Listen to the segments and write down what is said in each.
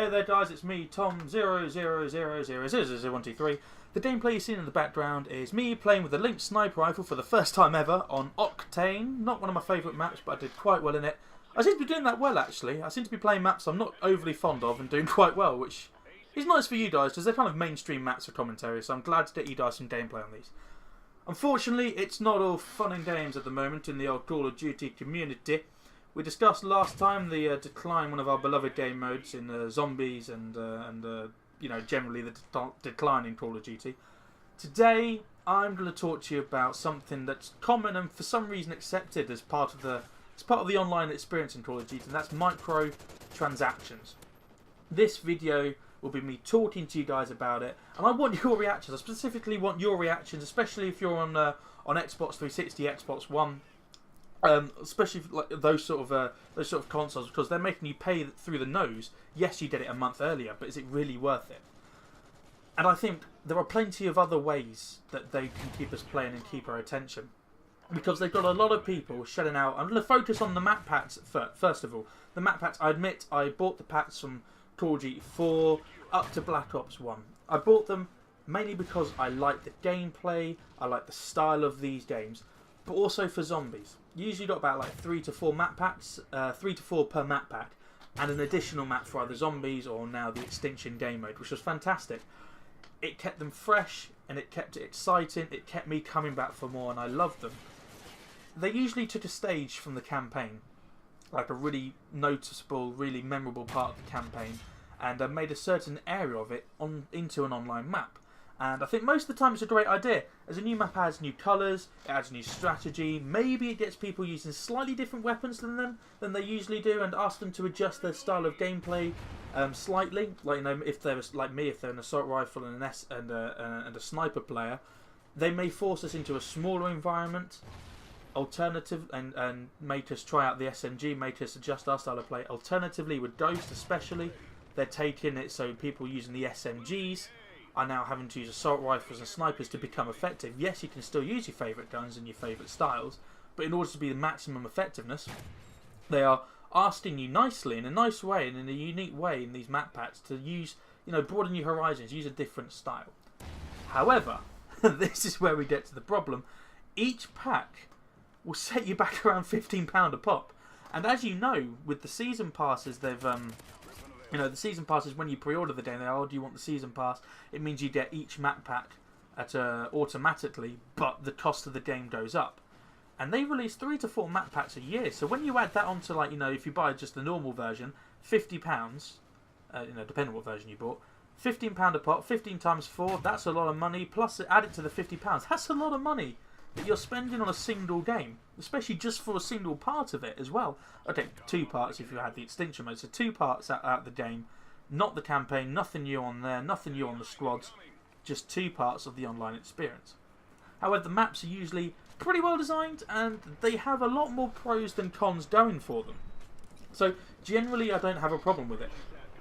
Hey there guys, it's me, Tom000123. The gameplay you're seeing in the background is me playing with the Lynx sniper rifle for the first time ever on Octane. Not one of my favourite maps, but I did quite well in it. I seem to be doing that well actually. I seem to be playing maps I'm not overly fond of and doing quite well, which is nice for you guys because they're kind of mainstream maps for commentary, so I'm glad to get you guys some gameplay on these. Unfortunately, it's not all fun and games at the moment in the old Call of Duty community. We discussed last time the decline, one of our beloved game modes in zombies and you know, generally the decline in Call of Duty. Today, I'm going to talk to you about something that's common and for some reason accepted as part of the online experience in Call of Duty, and that's microtransactions. This video will be me talking to you guys about it, and I want your reactions. I specifically want your reactions, especially if you're on Xbox 360, Xbox One. Especially like those sort of consoles, because they're making you pay through the nose. Yes, you get it a month earlier, but is it really worth it? And I think there are plenty of other ways that they can keep us playing and keep our attention, because they've got a lot of people shelling out. I'm going to focus on the map packs first of all. The map packs, I admit, I bought the packs from Call of Duty 4 up to Black Ops 1. I bought them mainly because I like the gameplay, I like the style of these games, but also for zombies. Usually got about like 3 to 4 map packs, 3 to 4 per map pack, and an additional map for either zombies or now the Extinction game mode, which was fantastic. It kept them fresh and it kept it exciting. It kept me coming back for more, and I loved them. They usually took a stage from the campaign, like a really noticeable, really memorable part of the campaign, and made a certain area of it into an online map. And I think most of the time it's a great idea, as a new map adds new colours, it adds new strategy, maybe it gets people using slightly different weapons than they usually do, and ask them to adjust their style of gameplay slightly. Like, you know, if they're like me, if they're an assault rifle and a sniper player, they may force us into a smaller environment, alternative, and make us try out the SMG, make us adjust our style of play. Alternatively, with Ghost especially, they're taking it so people using the SMGs are now having to use assault rifles and snipers to become effective. Yes, you can still use your favourite guns and your favourite styles, but in order to be the maximum effectiveness, they are asking you nicely, in a nice way and in a unique way in these map packs, to use, you know, broaden your horizons, use a different style. However, this is where we get to the problem. Each pack will set you back around £15 a pop, and as you know, with the season passes, they've you know, the season pass is when you pre-order the game. They do you want the season pass? It means you get each map pack at automatically, but the cost of the game goes up. And they release 3 to 4 map packs a year. So when you add that onto, like, you know, if you buy just the normal version, £50, you know, depending on what version you bought, £15 a pop, 15 times 4, that's a lot of money. Plus, add it to the £50, that's a lot of money that you're spending on a single game, especially just for a single part of it as well. Okay, 2 parts if you had the Extinction mode, so 2 parts out the game, not the campaign, nothing new on there, nothing new on the squads, just 2 parts of the online experience. However, the maps are usually pretty well designed and they have a lot more pros than cons going for them. So generally I don't have a problem with it.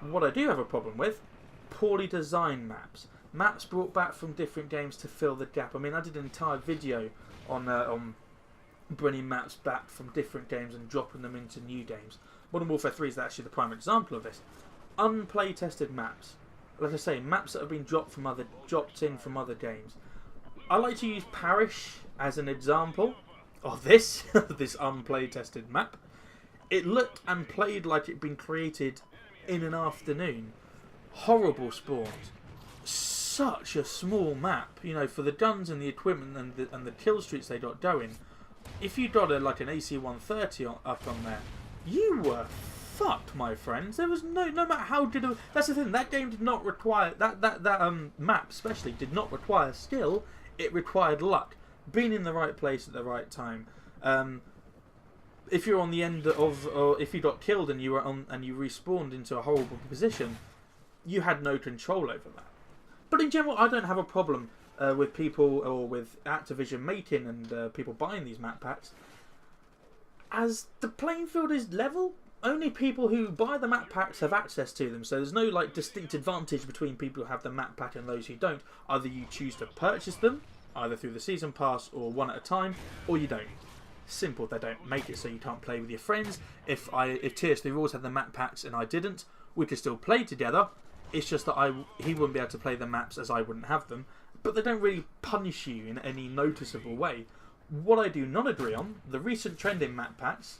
What I do have a problem with, poorly designed maps. Maps brought back from different games to fill the gap. I mean, I did an entire video on bringing maps back from different games and dropping them into new games. Modern Warfare 3 is actually the prime example of this. Unplay-tested maps. Like I say, maps that have been dropped in from other games. I like to use Parish as an example of this, this unplay-tested map. It looked and played like it'd been created in an afternoon. Horrible spawns. Such a small map, you know, for the guns and the equipment and the kill streaks they got going. If you got like an AC-130 up on there, you were fucked, my friends. There was no matter how good of, that's the thing, that game did not require that map especially did not require skill. It required luck, being in the right place at the right time. If you're on the end of, or if you got killed and you were on and you respawned into a horrible position, you had no control over that. But in general, I don't have a problem with people or with Activision making and people buying these map packs, as the playing field is level. Only people who buy the map packs have access to them, so there's no like distinct advantage between people who have the map pack and those who don't. Either you choose to purchase them, either through the season pass or one at a time, or you don't. Simple, they don't make it so you can't play with your friends. If TS3 rules had the map packs and I didn't, we could still play together. It's just that he wouldn't be able to play the maps as I wouldn't have them. But they don't really punish you in any noticeable way. What I do not agree on, the recent trend in map packs,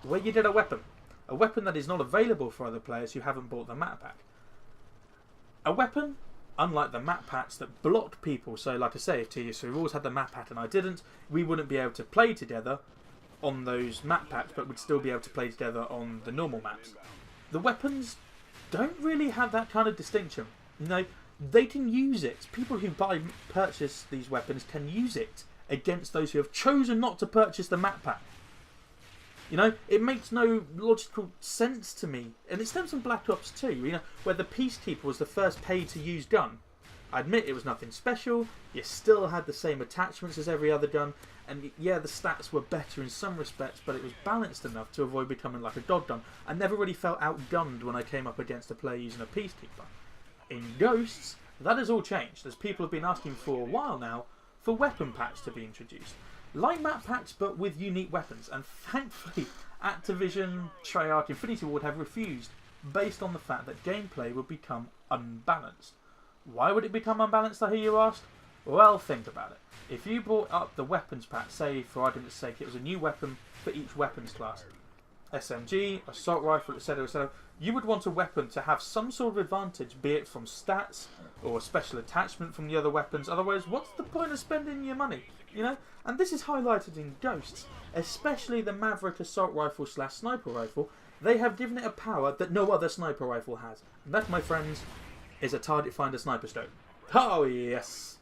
where you did a weapon that is not available for other players who haven't bought the map pack. A weapon, unlike the map packs that blocked people, so like I say, if TS3 rules had the map pack and I didn't, we wouldn't be able to play together on those map packs, but we'd still be able to play together on the normal maps. The weapons don't really have that kind of distinction. You know, they can use it. People who purchase these weapons can use it against those who have chosen not to purchase the map pack. You know, it makes no logical sense to me. And it stems from Black Ops 2, you know, where the Peacekeeper was the first paid-to-use gun. I admit it was nothing special. You still had the same attachments as every other gun. And yeah, the stats were better in some respects, but it was balanced enough to avoid becoming like a dog gun. I never really felt outgunned when I came up against a player using a Peacekeeper. In Ghosts, that has all changed, as people have been asking for a while now for weapon packs to be introduced. Like map packs, but with unique weapons. And thankfully, Activision, Treyarch, Infinity Ward have refused, based on the fact that gameplay would become unbalanced. Why would it become unbalanced, I hear you ask? Well, think about it. If you brought up the weapons pack, say, for argument's sake, it was a new weapon for each weapons class, SMG, assault rifle, etc., etc., you would want a weapon to have some sort of advantage, be it from stats or a special attachment from the other weapons. Otherwise, what's the point of spending your money? You know? And this is highlighted in Ghosts, especially the Maverick assault rifle / sniper rifle. They have given it a power that no other sniper rifle has. And that, my friends, is a target finder sniper scope. Oh yes!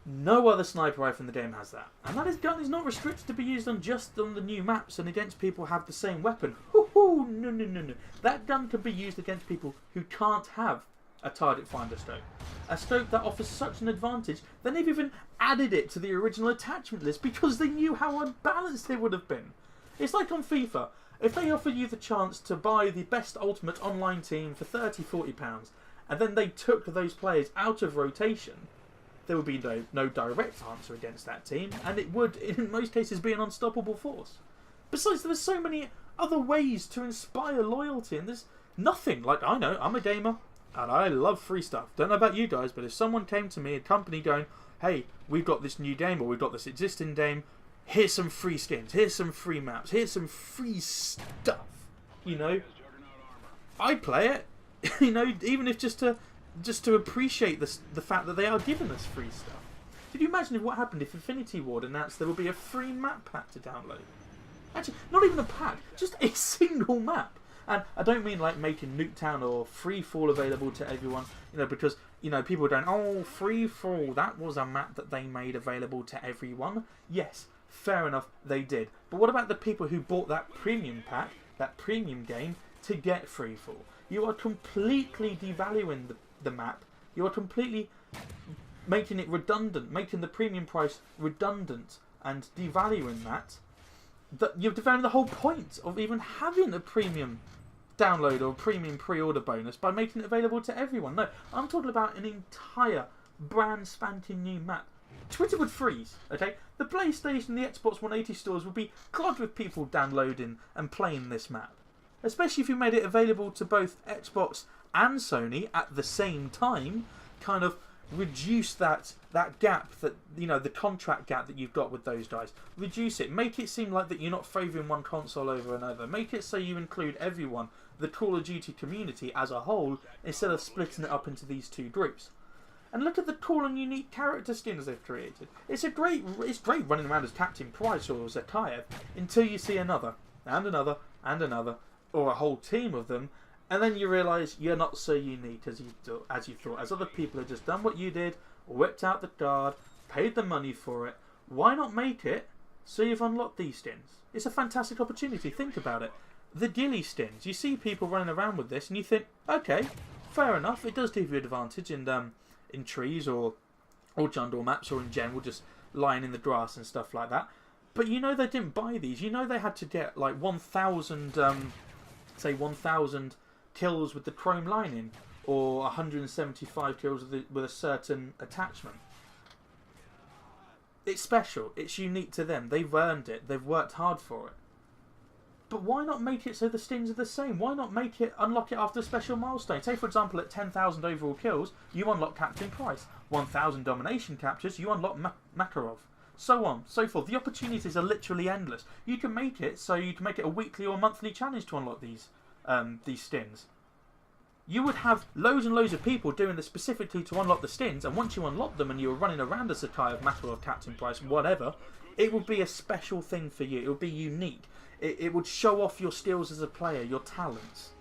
No other sniper rifle in the game has that. And that gun is not restricted to be used on just on the new maps and against people who have the same weapon. Hoo-hoo! No, no, no, no. That gun can be used against people who can't have a target finder scope. A scope that offers such an advantage that they've even added it to the original attachment list because they knew how unbalanced it would have been. It's like on FIFA. If they offered you the chance to buy the best ultimate online team for £30–40 and then they took those players out of rotation, there would be no direct answer against that team, and it would, in most cases, be an unstoppable force. Besides, there's so many other ways to inspire loyalty, and there's nothing. Like, I know, I'm a gamer, and I love free stuff. Don't know about you guys, but if someone came to me, a company going, hey, we've got this new game, or we've got this existing game, here's some free skins, here's some free maps, here's some free stuff, you know, I'd play it, you know, even if just to appreciate the fact that they are giving us free stuff. Could you imagine what happened if Infinity Ward announced there would be a free map pack to download? Actually, not even a pack, just a single map. And I don't mean like making Nuketown or Freefall available to everyone, you know, because, you know, people are going, oh, Freefall, that was a map that they made available to everyone. Yes, fair enough, they did. But what about the people who bought that premium pack, that premium game, to get Freefall? You are completely devaluing the map. You are completely making it redundant, making the premium price redundant and devaluing that. You've devalued the whole point of even having a premium download or a premium pre-order bonus by making it available to everyone. No, I'm talking about an entire brand spanking new map. Twitter would freeze, okay? The PlayStation, the Xbox 180 stores would be clogged with people downloading and playing this map. Especially if you made it available to both Xbox and Sony at the same time, kind of reduce that gap, that, you know, the contract gap that you've got with those guys. Reduce it. Make it seem like that you're not favouring one console over another. Make it so you include everyone, the Call of Duty community as a whole, instead of splitting it up into these two groups. And look at the cool and unique character skins they've created. It's great running around as Captain Price or Zakayev until you see another, and another, and another, or a whole team of them, and then you realise you're not so unique as you thought. As other people have just done what you did, whipped out the card, paid the money for it. Why not make it so you've unlocked these skins? It's a fantastic opportunity. Think about it. The ghillie skins. You see people running around with this, and you think, okay, fair enough. It does give you an advantage in trees or jungle maps, or in general just lying in the grass and stuff like that. But you know they didn't buy these. You know they had to get like 1,000, say 1,000 kills with the chrome lining, or 175 kills with a certain attachment. It's special. It's unique to them. They've earned it. They've worked hard for it. But why not make it so the Stins are the same? Why not make it, unlock it after a special milestone? Say, for example, at 10,000 overall kills, you unlock Captain Price. 1,000 domination captures, you unlock Makarov. So on, so forth. The opportunities are literally endless. You can make it so you can make it a weekly or monthly challenge to unlock these Stins. You would have loads and loads of people doing this specifically to unlock the Stins, and once you unlock them and you were running around a Sakai of Makarov, Captain Price, whatever, it would be a special thing for you. It would be unique. It would show off your skills as a player, your talents.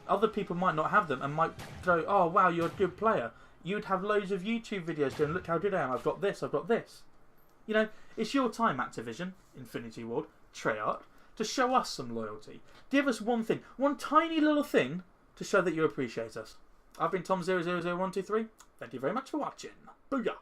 Other people might not have them and might go, oh wow, you're a good player. You'd have loads of YouTube videos going, look how good I am, I've got this, I've got this. You know, it's your time, Activision, Infinity Ward, Treyarch, to show us some loyalty. Give us one thing, one tiny little thing to show that you appreciate us. I've been Tom000123. Thank you very much for watching. Booyah!